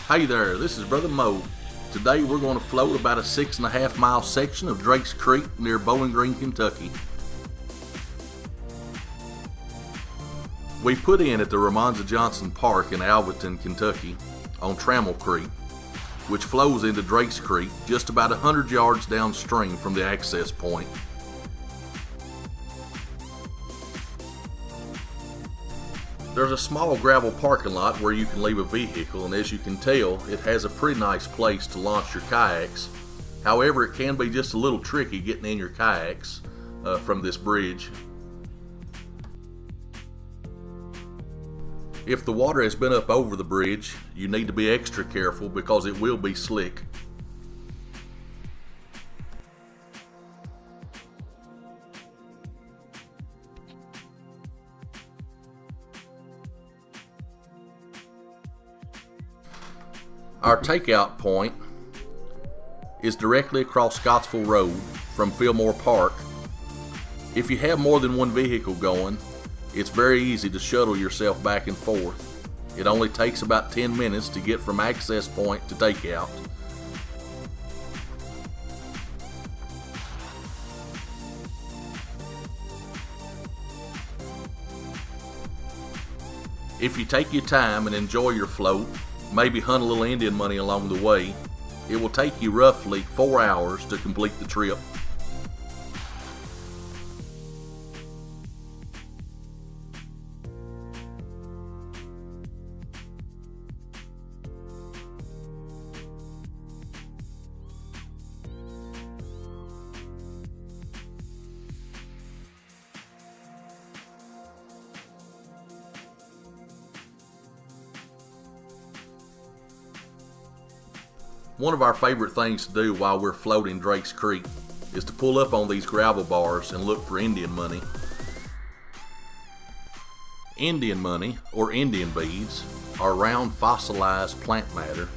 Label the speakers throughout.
Speaker 1: Hey there, this is Brother Mo. Today we're going to float about a 6.5 mile section of Drake's Creek near Bowling Green, Kentucky. We put in at the Ramonza Johnson Park in Alvaton, Kentucky on Trammel Creek, which flows into Drake's Creek just about 100 yards downstream from the access point. There's a small gravel parking lot where you can leave a vehicle, and as you can tell, it has a pretty nice place to launch your kayaks. However, it can be just a little tricky getting in your kayaks from this bridge. If the water has been up over the bridge, you need to be extra careful because it will be slick. Our takeout point is directly across Scottsville Road from Fillmore Park. If you have more than one vehicle going, it's very easy to shuttle yourself back and forth. It only takes about 10 minutes to get from access point to takeout. If you take your time and enjoy your float, maybe hunt a little Indian money along the way, it will take you roughly 4 hours to complete the trip. One of our favorite things to do while we're floating Drake's Creek is to pull up on these gravel bars and look for Indian money. Indian money, or Indian beads, are round fossilized plant matter.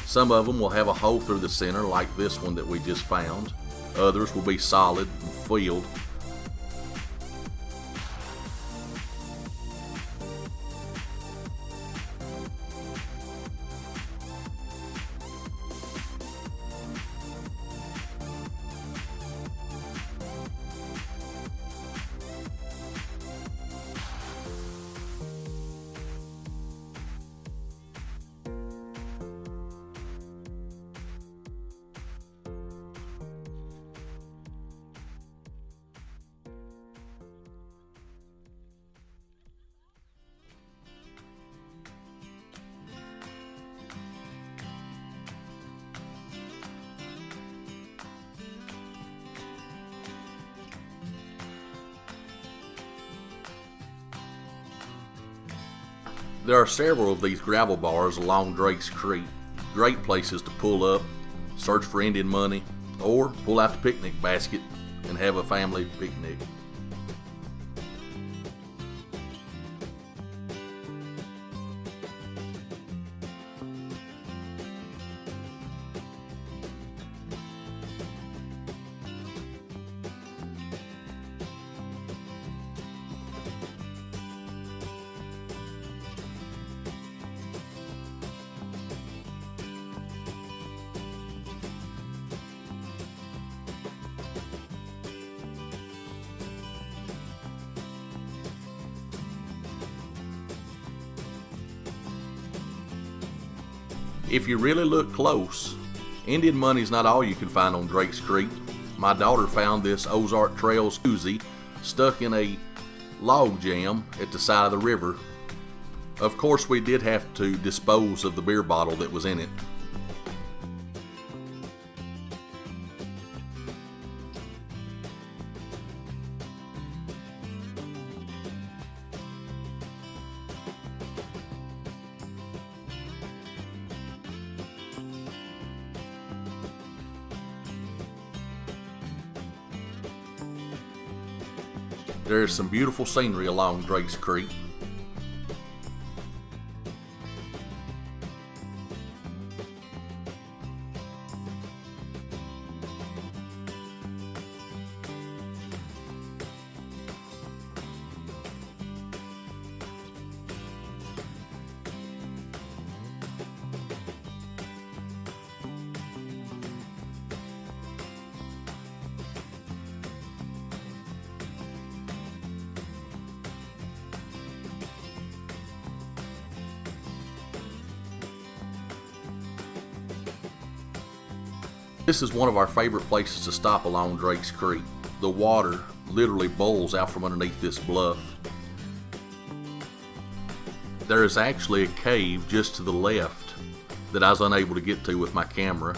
Speaker 1: Some of them will have a hole through the center like this one that we just found. Others will be solid and filled. There are several of these gravel bars along Drake's Creek. Great places to pull up, search for Indian money, or pull out the picnic basket and have a family picnic. If you really look close, Indian money is not all you can find on Drake's Creek. My daughter found this Ozark Trails koozie stuck in a log jam at the side of the river. Of course, we did have to dispose of the beer bottle that was in it. There is some beautiful scenery along Drake's Creek. This is one of our favorite places to stop along Drake's Creek. The water literally boils out from underneath this bluff. There is actually a cave just to the left that I was unable to get to with my camera.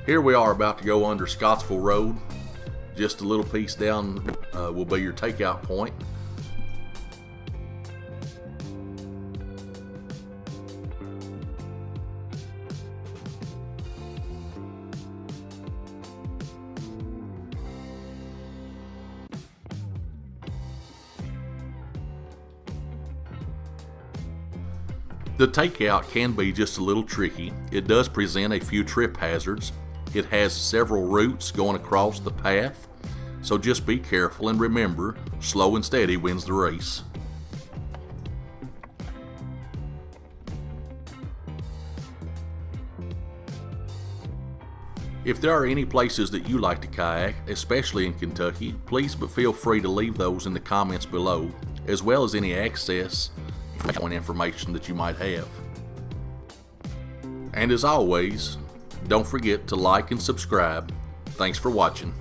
Speaker 1: Here we are about to go under Scottsville Road. Just a little piece down will be your takeout point. The takeout can be just a little tricky. It does present a few trip hazards. It has several routes going across the path, so just be careful and remember, slow and steady wins the race. If there are any places that you like to kayak, especially in Kentucky, please feel free to leave those in the comments below, as well as any access and information that you might have. And as always, don't forget to like and subscribe. Thanks for watching.